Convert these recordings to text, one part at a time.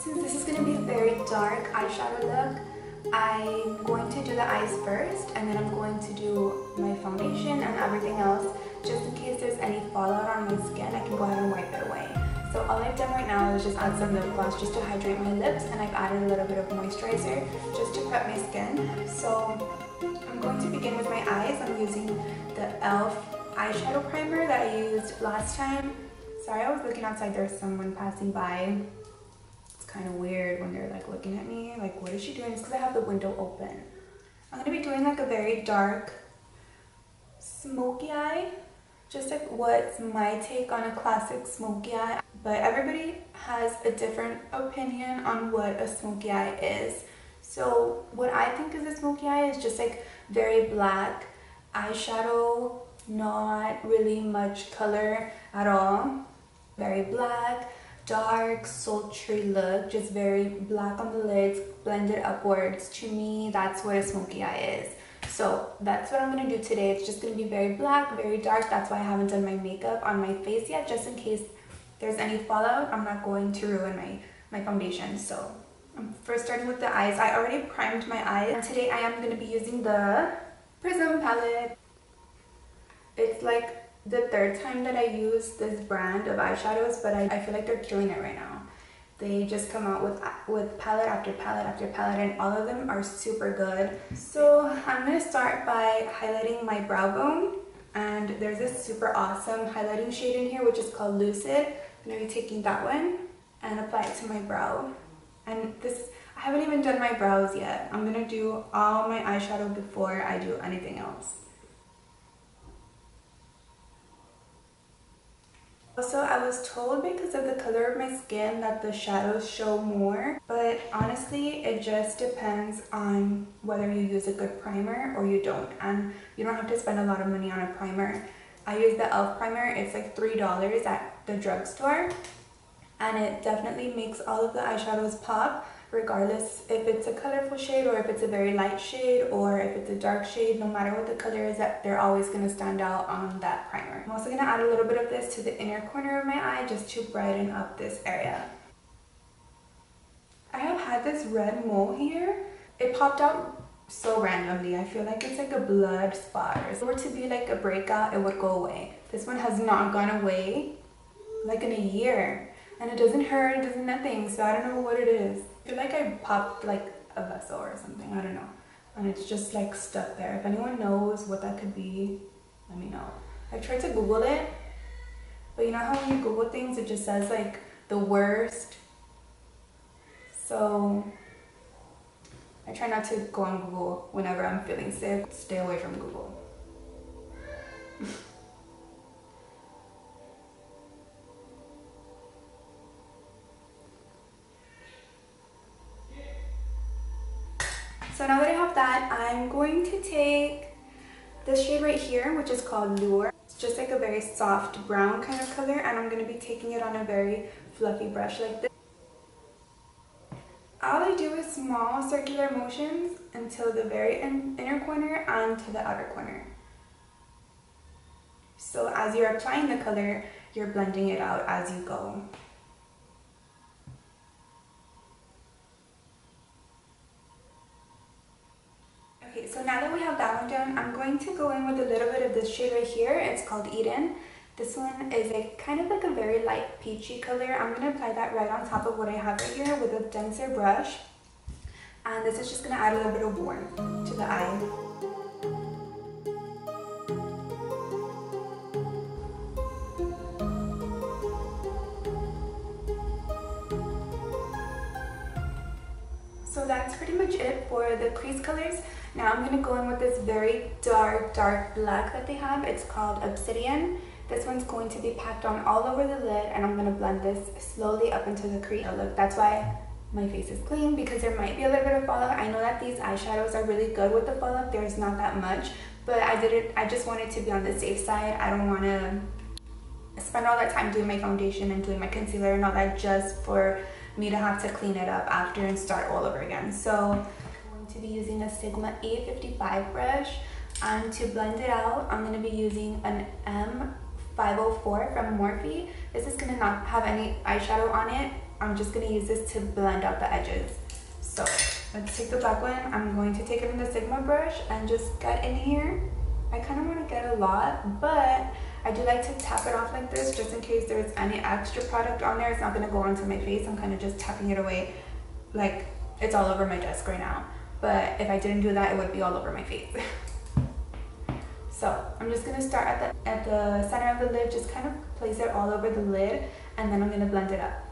Since this is going to be a very dark eyeshadow look, I'm going to do the eyes first, and then I'm going to do my foundation and everything else. Just in case there's any fallout on my skin, I can go ahead and wipe it away. So all I've done right now is just add some lip gloss just to hydrate my lips, and I've added a little bit of moisturizer just to prep my skin. So I'm going to begin with my eyes. I'm using the e.l.f. eyeshadow primer that I used last time. Sorry, I was looking outside, there's someone passing by. It's kind of weird when they're like looking at me, like what is she doing? It's because I have the window open. I'm going to be doing like a very dark smoky eye, just like what's my take on a classic smoky eye. But everybody has a different opinion on what a smoky eye is. So what I think is a smoky eye is just like very black eyeshadow, not really much color at all. Very black, dark, sultry look, just very black on the lids, blended upwards. To me, that's what a smoky eye is. So that's what I'm going to do today. It's just going to be very black, very dark. That's why I haven't done my makeup on my face yet, just in case there's any fallout. I'm not going to ruin my foundation. So I'm first starting with the eyes. I already primed my eyes, and today I am going to be using the Prism Palette. It's like the third time that I use this brand of eyeshadows, but I feel like they're killing it right now. They just come out with palette after palette after palette, and all of them are super good. So I'm going to start by highlighting my brow bone, and there's this super awesome highlighting shade in here which is called Lucid. I'm going to be taking that one and apply it to my brow. And this, I haven't even done my brows yet. I'm going to do all my eyeshadow before I do anything else. Also, I was told because of the color of my skin that the shadows show more, but honestly it just depends on whether you use a good primer or you don't, and you don't have to spend a lot of money on a primer. I use the e.l.f. primer. It's like $3 at the drugstore, and it definitely makes all of the eyeshadows pop, regardless if it's a colorful shade or if it's a very light shade or if it's a dark shade. No matter what the color is, that they're always going to stand out on that primer. I'm also going to add a little bit of this to the inner corner of my eye just to brighten up this area. I have had this red mole here. It popped out so randomly. I feel like it's like a blood spot. If it were to be like a breakout, it would go away. This one has not gone away like in a year, and it doesn't hurt, it doesn't nothing, so I don't know what it is. I feel like I popped like a vessel or something, I don't know, and it's just like stuck there. If anyone knows what that could be, let me know. I've tried to Google it, but you know how when you Google things it just says like the worst, so I try not to go on Google whenever I'm feeling sick. Stay away from Google. So now that I have that, I'm going to take this shade right here, which is called Lure. It's just like a very soft brown kind of color, and I'm going to be taking it on a very fluffy brush like this. All I do is small circular motions until the very inner corner and to the outer corner. So as you're applying the color, you're blending it out as you go. Okay, so now that we have that one done, I'm going to go in with a little bit of this shade right here. It's called Eden. This one is a kind of like a very light peachy color. I'm going to apply that right on top of what I have right here with a denser brush. And this is just going to add a little bit of warmth to the eye. So that's pretty much it for the crease colors. Now I'm going to go in with this very dark black that they have. It's called Obsidian. This one's going to be packed on all over the lid, and I'm going to blend this slowly up into the crease. Look, that's why my face is clean, because there might be a little bit of fallout. I know that these eyeshadows are really good with the fallout. There's not that much, but I just wanted to be on the safe side. I don't want to spend all that time doing my foundation and doing my concealer and all that just for me to have to clean it up after and start all over again. So I'm going to be using a Sigma A55 brush, and to blend it out I'm going to be using an M504 from Morphe. This is going to not have any eyeshadow on it, I'm just going to use this to blend out the edges. So let's take the black one. I'm going to take it in the Sigma brush and just get in here. I kind of want to get a lot, but I do like to tap it off like this just in case there's any extra product on there. It's not going to go onto my face. I'm kind of just tapping it away like it's all over my desk right now. But if I didn't do that, it would be all over my face. So I'm just going to start at the center of the lid, just kind of place it all over the lid, and then I'm going to blend it up.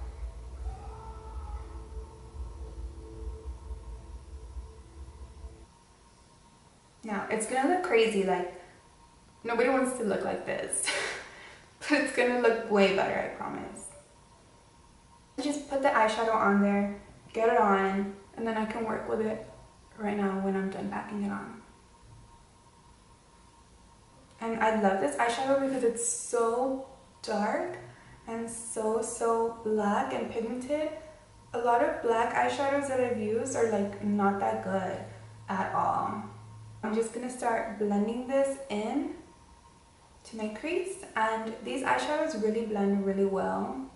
Now, it's going to look crazy, like nobody wants to look like this, but it's going to look way better, I promise. Just put the eyeshadow on there, get it on, and then I can work with it right now when I'm done packing it on. And I love this eyeshadow because it's so dark and so black and pigmented. A lot of black eyeshadows that I've used are like not that good at all. I'm just gonna start blending this in to my crease, and these eyeshadows really blend really well.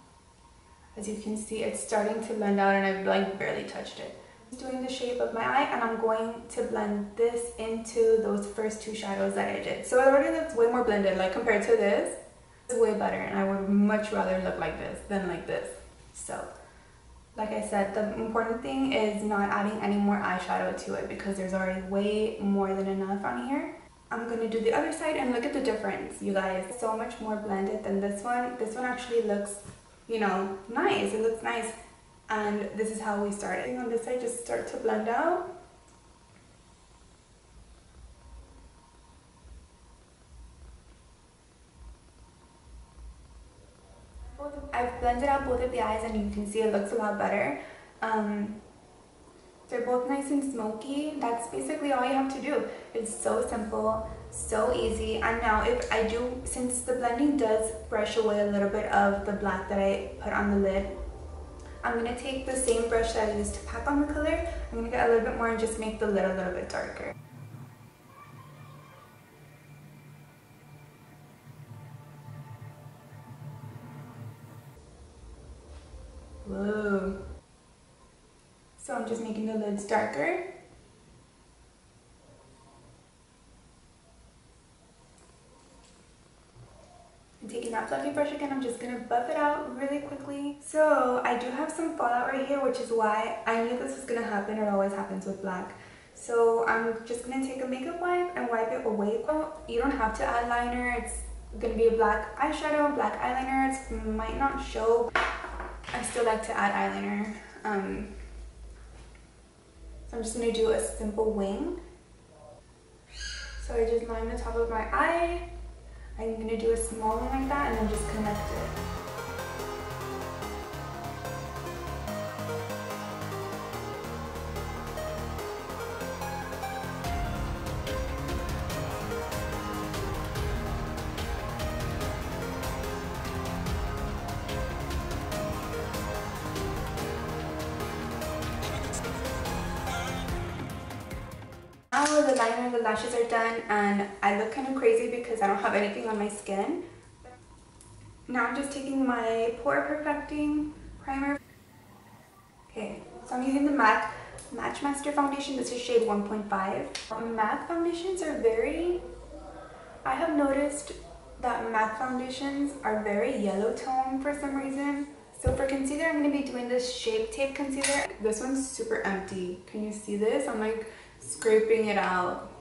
As you can see, it's starting to blend out and I've like barely touched it. I'm doing the shape of my eye, and I'm going to blend this into those first two shadows that I did. So it already looks way more blended, like compared to this. It's way better, and I would much rather look like this than like this. So like I said, the important thing is not adding any more eyeshadow to it because there's already way more than enough on here. I'm going to do the other side and look at the difference, you guys. It's so much more blended than this one. This one actually looks, you know, nice. It looks nice. And this is how we started. On this side, just start to blend out. I've blended out both of the eyes, and you can see it looks a lot better. They're both nice and smoky. That's basically all you have to do. It's so simple, so easy. And now if I do, since the blending does brush away a little bit of the black that I put on the lid, I'm going to take the same brush that I used to pack on the color. I'm going to get a little bit more and just make the lid a little bit darker. Whoa. So I'm just making the lids darker. And taking that fluffy brush again, I'm just going to buff it out really quickly. So I do have some fallout right here, which is why I knew this was going to happen. It always happens with black. So I'm just going to take a makeup wipe and wipe it away. You don't have to add liner. It's going to be a black eyeshadow, black eyeliner. It might not show. I still like to add eyeliner. So I'm just going to do a simple wing. So I just line the top of my eye. I'm going to do a small one like that and then just connect it. Now the liner and the lashes are done, and I look kind of crazy because I don't have anything on my skin. Now I'm just taking my Pore Perfecting Primer. Okay, so I'm using the MAC Matchmaster Foundation. This is shade 1.5. MAC foundations are I have noticed that MAC foundations are very yellow tone for some reason. So for concealer, I'm going to be doing this Shape Tape concealer. This one's super empty. Can you see this? I'm like scraping it out.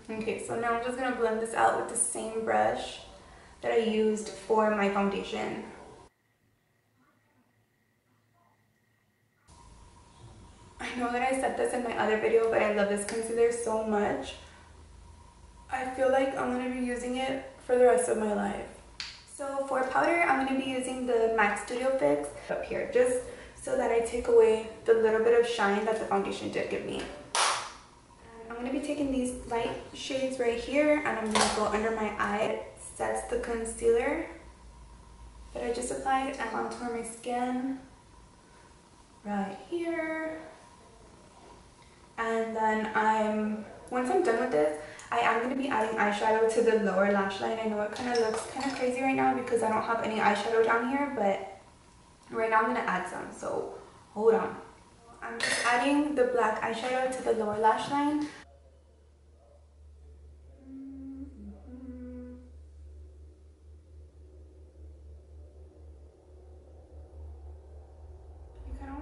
Okay, so now I'm just going to blend this out with the same brush that I used for my foundation. I know that I said this in my other video, but I love this concealer so much. I feel like I'm going to be using it for the rest of my life. So for powder, I'm going to be using the MAC Studio Fix up here, just so that I take away the little bit of shine that the foundation did give me. And I'm going to be taking these light shades right here, and I'm going to go under my eye. It sets the concealer that I just applied and contour my skin right here. And then once I'm done with this, I am going to be adding eyeshadow to the lower lash line. I know it kind of looks kind of crazy right now because I don't have any eyeshadow down here, but Right now I'm gonna add some, so hold on. I'm just adding the black eyeshadow to the lower lash line.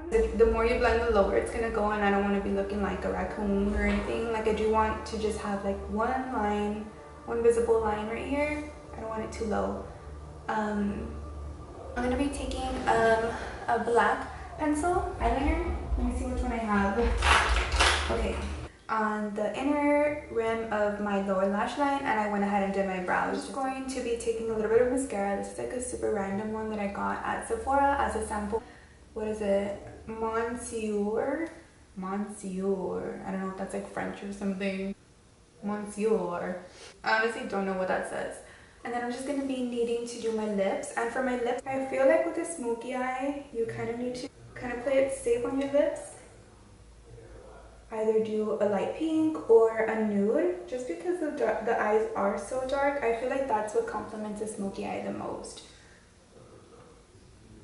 The more you blend, the lower it's gonna go, and I don't want to be looking like a raccoon or anything. Like, I do want to just have like one line, one visible line right here. I don't want it too low. I'm gonna be taking a black pencil eyeliner. Let me see which one I have. Okay, on the inner rim of my lower lash line, and I went ahead and did my brows. I'm just going to be taking a little bit of mascara. This is like a super random one that I got at Sephora as a sample. What is it? Monsieur. I don't know if that's like French or something. Monsieur. I honestly don't know what that says. And then I'm just going to be needing to do my lips. And for my lips, I feel like with a smoky eye, you kind of need to kind of play it safe on your lips. Either do a light pink or a nude. Just because the eyes are so dark, I feel like that's what complements a smoky eye the most.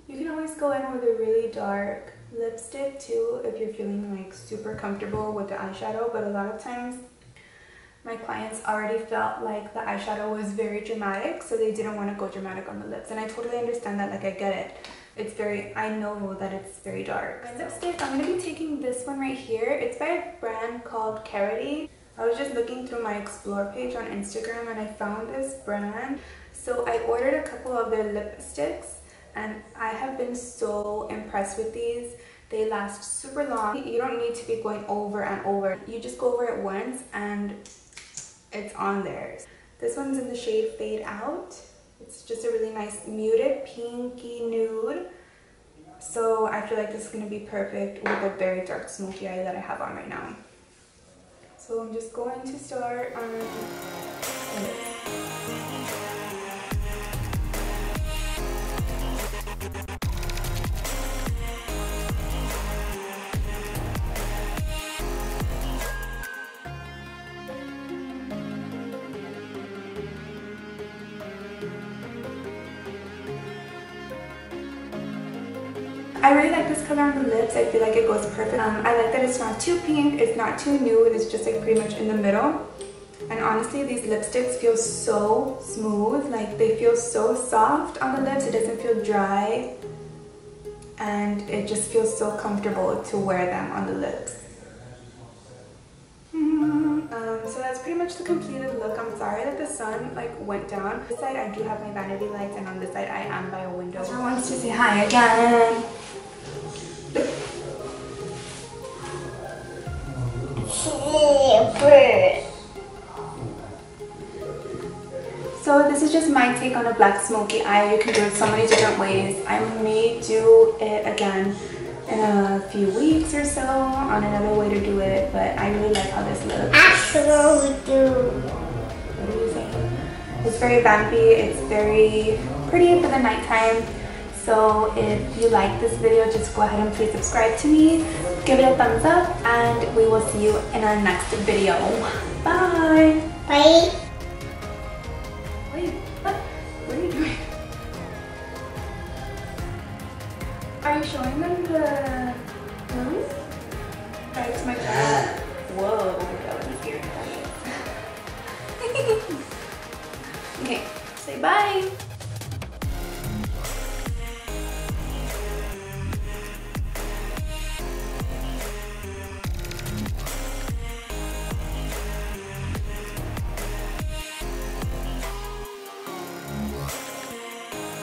You can always go in with a really dark lipstick too if you're feeling like super comfortable with the eyeshadow, but a lot of times my clients already felt like the eyeshadow was very dramatic, so they didn't want to go dramatic on the lips, and I totally understand that. Like, I get it. It's very, I know that it's very dark. My lipstick, I'm going to be taking this one right here. It's by a brand called KARITY. I was just looking through my explore page on Instagram and I found this brand, so I ordered a couple of their lipsticks. And I have been so impressed with these. They last super long. You don't need to be going over and over. You just go over it once and it's on there. This one's in the shade Fade Out. It's just a really nice muted pinky nude. So I feel like this is going to be perfect with a very dark smoky eye that I have on right now. So I'm just going to start on this. I really like this color on the lips. I feel like it goes perfect. I like that it's not too pink, it's not too nude, it's just like pretty much in the middle. And honestly, these lipsticks feel so smooth. Like, they feel so soft on the lips. It doesn't feel dry. And it just feels so comfortable to wear them on the lips. So that's pretty much the completed look. I'm sorry that the sun like went down. On this side I do have my vanity lights, and on this side I am by a window. Ezra wants to say hi again. So this is just my take on a black smoky eye. You can do it so many different ways. I may do it again in a few weeks or so on another way to do it, but I really like how this looks. Actually, we do. What are you saying? It's very vampy. It's very pretty for the nighttime. So if you like this video, just go ahead and please subscribe to me, give it a thumbs up, and we will see you in our next video. Bye. Bye. Wait, what? What are you doing? Are you showing them the rooms? Right, it's my child. Whoa, that was scary. Okay, say bye.